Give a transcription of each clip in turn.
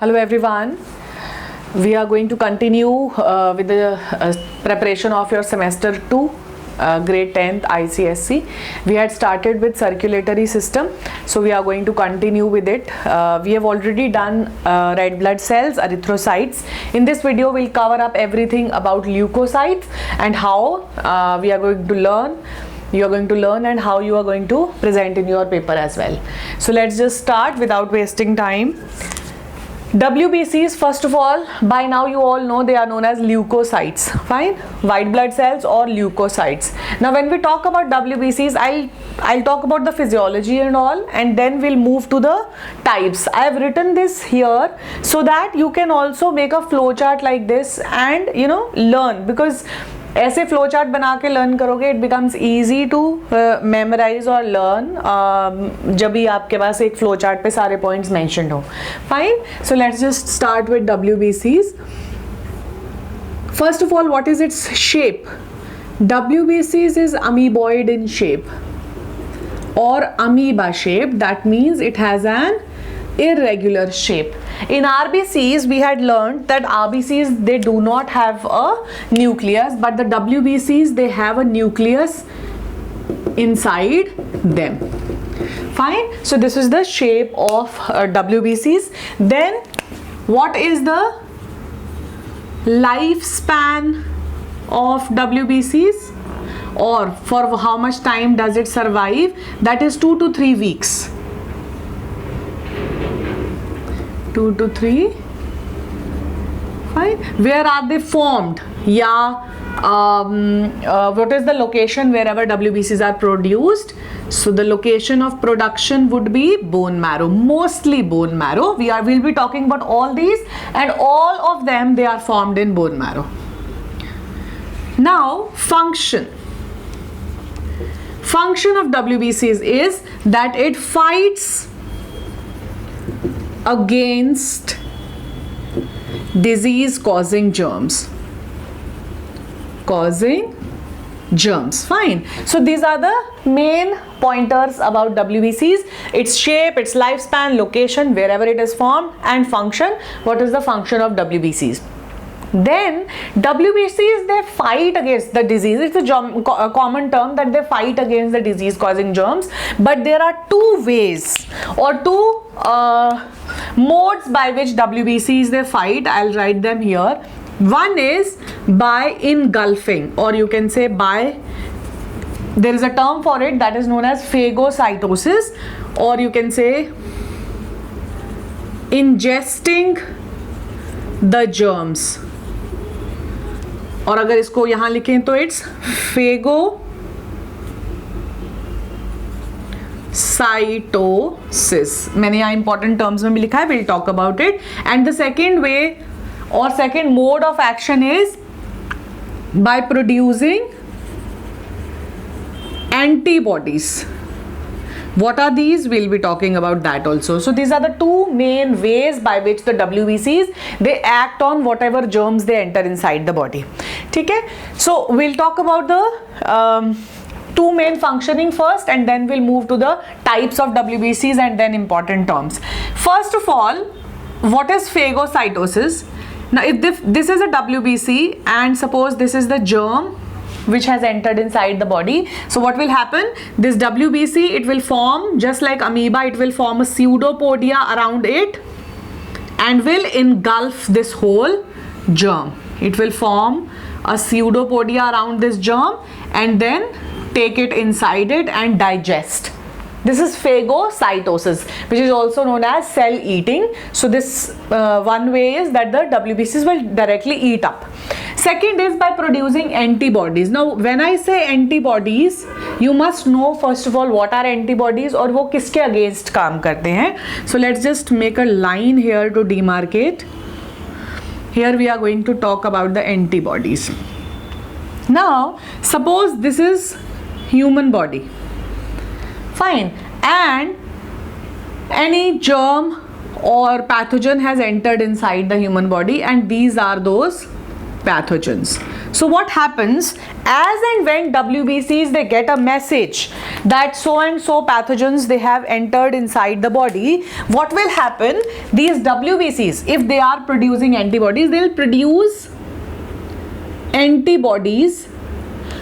Hello everyone. We are going to continue with the preparation of your semester 2 grade 10th ICSE. We had started with circulatory system, so we are going to continue with it. We have already done red blood cells, erythrocytes. In this video we'll cover up everything about leukocytes and how we are going to learn. You are going to learn and how you are going to present in your paper as well. So let's just start without wasting time. WBCs, first of all, by now you all know they are known as leukocytes, fine, white blood cells or leukocytes. Now when we talk about WBCs, I'll talk about the physiology and all, and then we'll move to the types. I have written this here so that you can also make a flow chart like this and learn, because ऐसे flow chart बना के learn करोगे it becomes easy to memorise और learn जब भी आपके पास एक फ्लो चार्ट पे सारे पॉइंट्स मेंशन्ड हो. Fine, so let's just start with WBCs. First of all, what is its shape? WBCs is amoeboid in shape or amoeba shape. That means it has an irregular shape. In RBCs we had learned that RBCs they do not have a nucleus, but the WBCs they have a nucleus inside them. Fine, so this is the shape of WBCs. Then what is the lifespan of WBCs, or for how much time does it survive? That is 2 to 3 weeks. 2 to 3. Fine. Where are they formed? What is the location wherever WBCs are produced? So the location of production would be bone marrow, mostly bone marrow. We'll be talking about all these, and all of them they are formed in bone marrow. Now function of WBCs is that it fights against disease causing germs. Fine, so these are the main pointers about WBCs: its shape, its lifespan, location, wherever it is formed, and function. What is the function of WBCs? Then WBCs they fight against the disease. It's a common term that they fight against the disease causing germs, but there are two ways or two modes by which WBCs they fight. I'll write them here. One is by engulfing, or you can say by, there is a term for it that is known as phagocytosis, or you can say ingesting the germs, और अगर इसको यहां लिखें तो it's phagocytosis. मैंने यहाँ important terms में भी लिखा है, we'll talk about it. And the second way or second mode of action is by producing antibodies. What are these? We'll be talking about that also. So these are the two main ways by which the WBCs they act on whatever germs they enter inside the body. Okay, so we'll talk about the two main functioning first, and then we'll move to the types of WBCs and then important terms. First of all, what is phagocytosis? Now if this is a WBC and suppose this is the germ which has entered inside the body, so what will happen? This WBC it will form, just like amoeba, it will form a pseudopodia around it and will engulf this whole germ. It will form a pseudopodia around this germ and then take it inside it and digest. This is phagocytosis, which is also known as cell eating. So this one way is that the WBCs will directly eat up. Second is by producing antibodies. Now when I say antibodies, you must know first of all what are antibodies और वो किसके against काम करते हैं. So let's just make a line here to demarcate. Here we are going to talk about the antibodies. Now suppose this is human body. Fine, and any germ or pathogen has entered inside the human body, and these are those pathogens. So what happens, as and when WBCs, they get a message that so and so pathogens they have entered inside the body, what will happen, these WBCs, if they are producing antibodies, they'll produce antibodies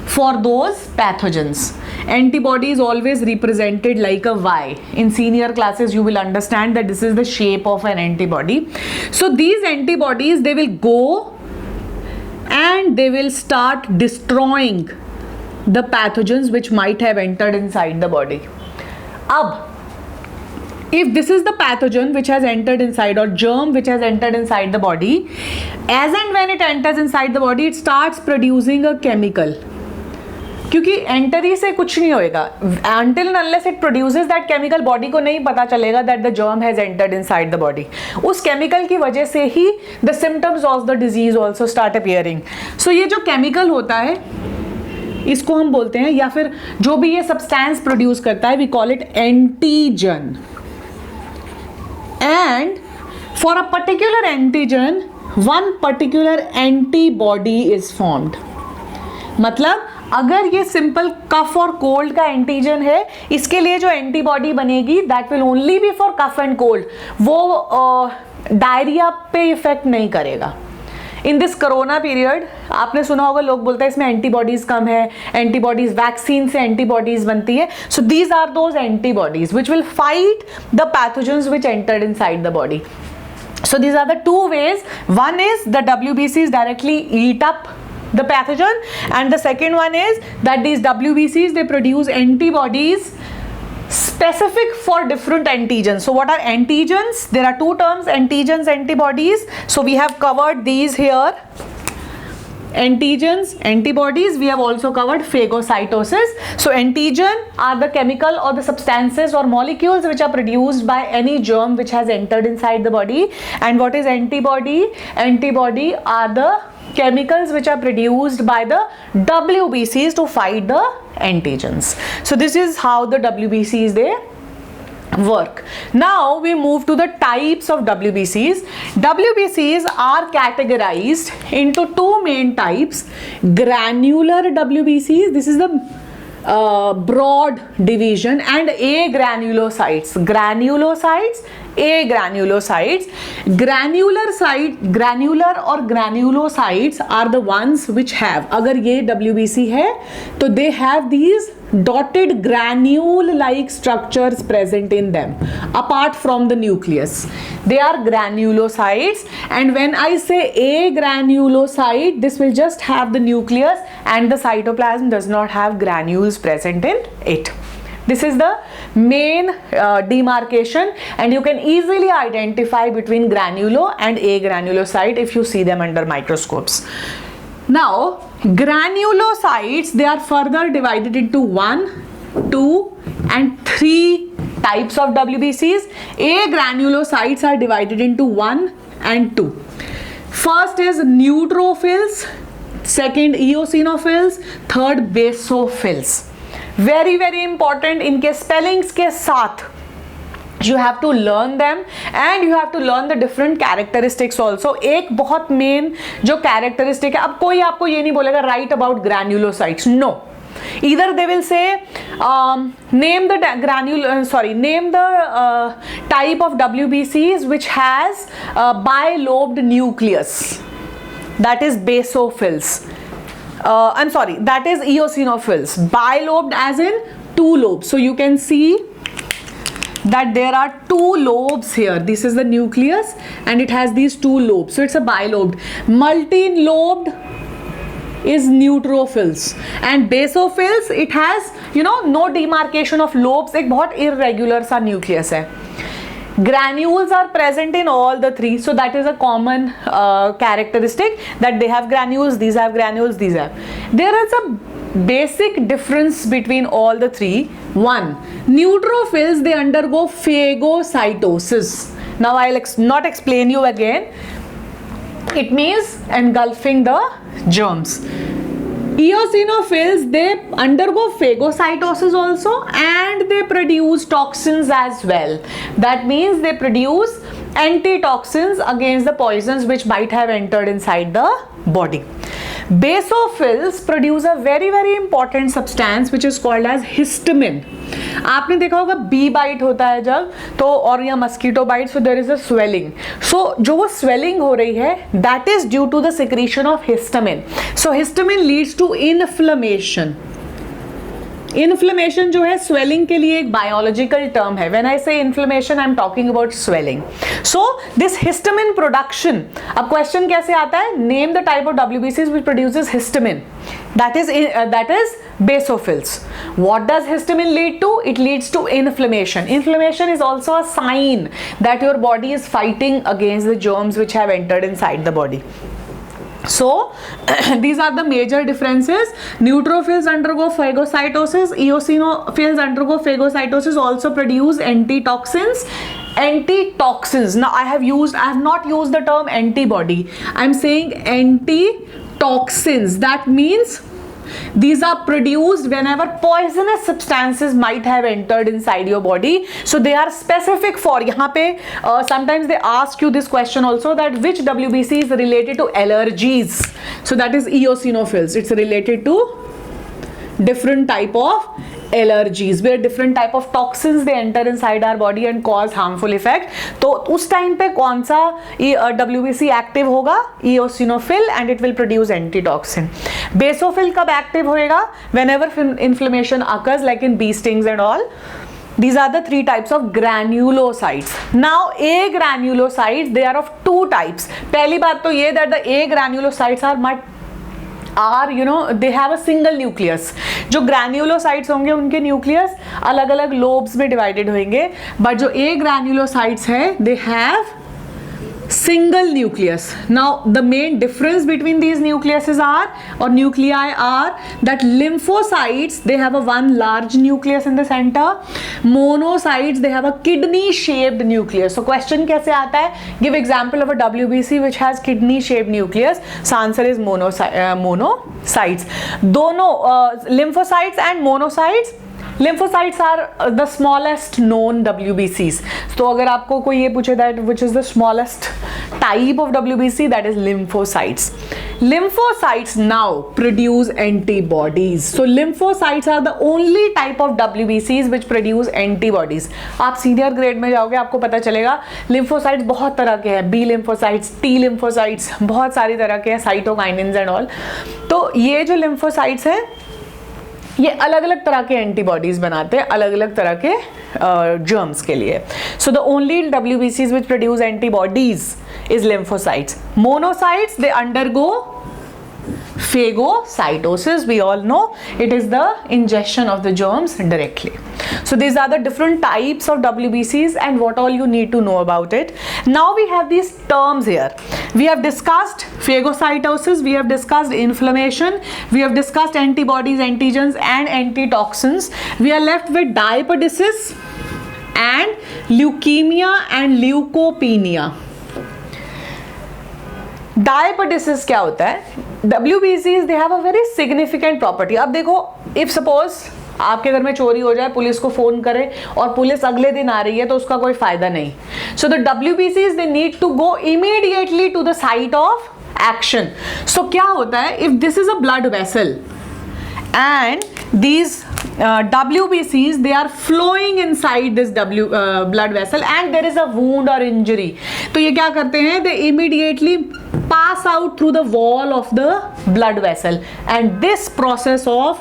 for those pathogens. Antibody is always represented like a Y. In senior classes you will understand that this is the shape of an antibody. So these antibodies, they will go and they will start destroying the pathogens which might have entered inside the body. If this is the pathogen which has entered inside, or germ which has entered inside the body, as and when it enters inside the body, it starts producing a chemical. क्योंकि entry से कुछ नहीं होएगा, until and unless it produces that chemical, body को नहीं पता चलेगा that the germ has entered inside the body. उस केमिकल की वजह से ही the symptoms of the disease also start appearing. So ये जो केमिकल होता है इसको हम बोलते हैं, या फिर जो भी ये सब्सटेंस प्रोड्यूस करता है, we call it antigen. And for a particular antigen, one particular antibody is formed. मतलब अगर ये सिंपल कफ और कोल्ड का एंटीजन है, इसके लिए जो एंटीबॉडी बनेगी that will only be for cough and cold, वो डायरिया पे इफेक्ट नहीं करेगा. इन दिस कोरोना पीरियड आपने सुना होगा, लोग बोलते हैं इसमें एंटीबॉडीज कम है, एंटीबॉडीज वैक्सीन से एंटीबॉडीज बनती है. So these are those antibodies which will fight the pathogens which entered inside the body. So these are the two ways. One is the WBCs directly eat up the pathogen, and the second one is that these WBCs, they produce antibodies specific for different antigens. So what are antigens? There are two terms, antigens, antibodies. So we have covered these here. Antigens, antibodies. We have also covered phagocytosis. So antigen are the chemical or the substances or molecules which are produced by any germ which has entered inside the body. And what is antibody? Antibody are the chemicals which are produced by the WBCs to fight the antigens. So this is how the WBCs they work. Now we move to the types of WBCs. WBCs are categorized into two main types. Granular WBCs, this is the broad division, and agranulocytes. Granulocytes, agranulocytes. Granular or granulocytes are the ones which have, अगर ये WBC है तो they have these dotted granule like structures present in them apart from the nucleus. They are granulocytes, and when I say agranulocyte, this will just have the nucleus and the cytoplasm does not have granules present in it. This is the main demarcation, and you can easily identify between granulo and agranulocyte if you see them under microscopes. Now granulocytes, they are further divided into 1, 2 and 3 types of WBCs. Agranulocytes are divided into 1 and 2. First is neutrophils, second eosinophils, third basophils. Very very important, इनके spellings के साथ you have to learn them and you have to learn the different characteristics also. एक बहुत main जो characteristic है, अब कोई आपको ये नहीं बोलेगा write about granulocytes, no. Either they will say name the type of WBCs which has bilobed nucleus, that is basophils. That is eosinophils. Bilobed as in 2 lobes. So you can see that there are 2 lobes here. This is the nucleus and it has these 2 lobes. So it's a bilobed. Multi-lobed is neutrophils, and basophils, it has no demarcation of lobes. एक बहुत irregular सा nucleus है. Granules are present in all the 3, so that is a common characteristic that they have granules, these have granules, these have. There is a basic difference between all the 3. One, neutrophils, they undergo phagocytosis. Now I'll not explain you again. It means engulfing the germs. Eosinophils, they undergo phagocytosis also and they produce toxins as well. That means they produce antitoxins against the poisons which might have entered inside the body. Basophils produce a very very important substance which is called as histamine. आपने देखा होगा B bite होता है जब, तो और या mosquito bite, so there is a swelling. So जो वो स्वेलिंग हो रही है that is due to the secretion of histamine. So histamine leads to inflammation. Inflammation जो है स्वेलिंग के लिए एक बायोलॉजिकल टर्म है. When I say inflammation I am talking about swelling. So this histamine production, अब क्वेश्चन कैसे आता है, name the type of WBCs which produces histamine. That is basophils. What does histamine lead to? It leads to inflammation. Inflammation is also a sign that your body is fighting against the germs which have entered inside the body. So these are the major differences. Neutrophils undergo phagocytosis, eosinophils undergo phagocytosis, also produce antitoxins. Antitoxins, now I have not used the term antibody, I'm saying antitoxins. That means these are produced whenever poisonous substances might have entered inside your body. So they are specific for, यहाँ पे sometimes they ask you this question also, that which WBC is related to allergies. So that is eosinophils. It's related to different type of allergies where different type of toxins they enter inside our body and cause harmful effect. तो उस time पे कौन सा WBC active होगा, eosinophil, and it will produce antitoxin. Basophil कब active होएगा, whenever inflammation occurs like in bee stings and all. These are the three types of granulocytes. Now A granulocytes, they are of two types. पहली बात तो ये that the A granulocytes they have a single nucleus. जो granulocytes होंगे उनके nucleus अलग अलग lobes में डिवाइडेड होंगे, बट जो A granulocytes है they have single nucleus. Now the main difference between these nucleuses or nuclei are that lymphocytes, they have a one large nucleus in the center. Monocytes, they have a kidney shaped nucleus. So question कैसे आता है, give example of a WBC which has kidney shaped nucleus. So answer is monocytes. दोनों lymphocytes and monocytes, lymphocytes are the smallest known WBCs. तो अगर आपको कोई ये पूछे that which is the smallest type of WBC, that is lymphocytes. Lymphocytes now produce antibodies. So lymphocytes are the only type of WBCs which produce antibodies. आप senior grade में जाओगे आपको पता चलेगा lymphocytes बहुत तरह के हैं, B lymphocytes, T lymphocytes, बहुत सारी तरह के हैं, cytokinins and all. तो ये जो lymphocytes हैं ये अलग अलग तरह के एंटीबॉडीज बनाते हैं अलग अलग तरह के जर्म्स के लिए. So the only WBCs which produce antibodies is lymphocytes. Monocytes, they undergo phagocytosis. We all know it is the ingestion of the germs directly. So these are the different types of WBCs and what all you need to know about it. Now we have these terms here. We have discussed phagocytosis, we have discussed inflammation, we have discussed antibodies, antigens and antitoxins. We are left with diapedesis and leukemia and leukopenia. Diapedesis क्या होता है? WBCs, they have a very significant property. अब देखो, if suppose आपके घर में चोरी हो जाए, पुलिस को फोन करें और पुलिस अगले दिन आ रही है तो उसका कोई फायदा नहीं. So the WBCs, they need to go immediately to the site of action. So क्या होता है, if this is a blood vessel and these WBCs, they are flowing inside this blood vessel and there is a wound or injury, तो ये क्या करते हैं, they immediately pass out through the wall of the blood vessel, and this process of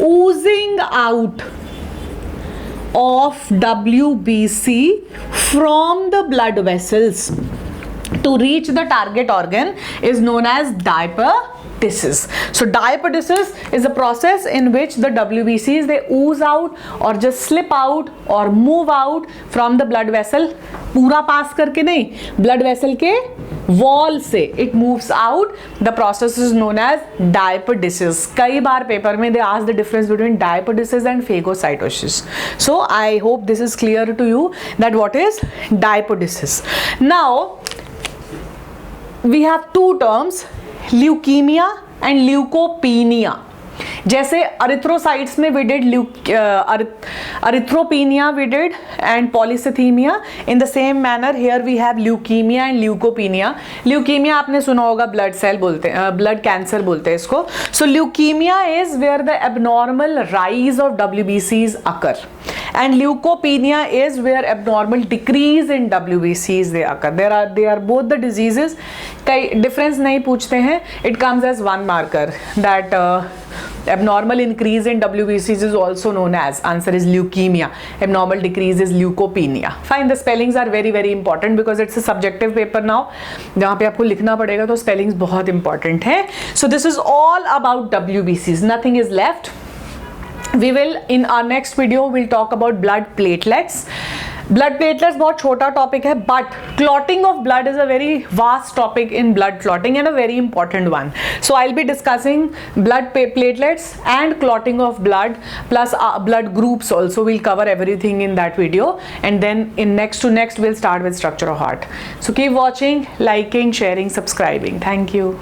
oozing out of WBC from the blood vessels to reach the target organ is known as diapedesis. So diapedesis is a process in which the WBCs, they ooze out or just slip out or move out from the blood vessel. पूरा पास करके नहीं, blood vessel के wall से it moves out. The process is known as diapedesis. कई बार paper में they ask the difference between diapedesis and phagocytosis. So I hope this is clear to you that what is diapedesis. Now we have two terms, leukemia and leukopenia. जैसे erythrocytes में we did erythropenia we did and polycythemia. In the same manner here we have leukemia and leukopenia. Leukemia आपने सुना होगा blood cell बोलते हैं, blood cancer बोलते हैं इसको. So leukemia is where the abnormal rise of WBCs occur and leukopenia is where abnormal decrease in WBCs they occur. They are both the diseases. कई difference नहीं पूछते हैं. It comes as one marker that abnormal increase in WBCs is also known as, answer is leukemia. Abnormal decrease is leukopenia. Fine, the spellings are very very important because it's a subjective paper now. जहाँ पे आपको लिखना पड़ेगा तो spellings बहुत important है. So this is all about WBCs. Nothing is left. We will in our next video we'll talk about blood platelets. Blood platelets बहुत छोटा topic है, but clotting of blood is a very vast topic in blood clotting and a very important one. So I'll be discussing blood platelets and clotting of blood plus blood groups also. We'll cover everything in that video, and then in next we'll start with structure of heart. So keep watching, liking, sharing, subscribing. Thank you.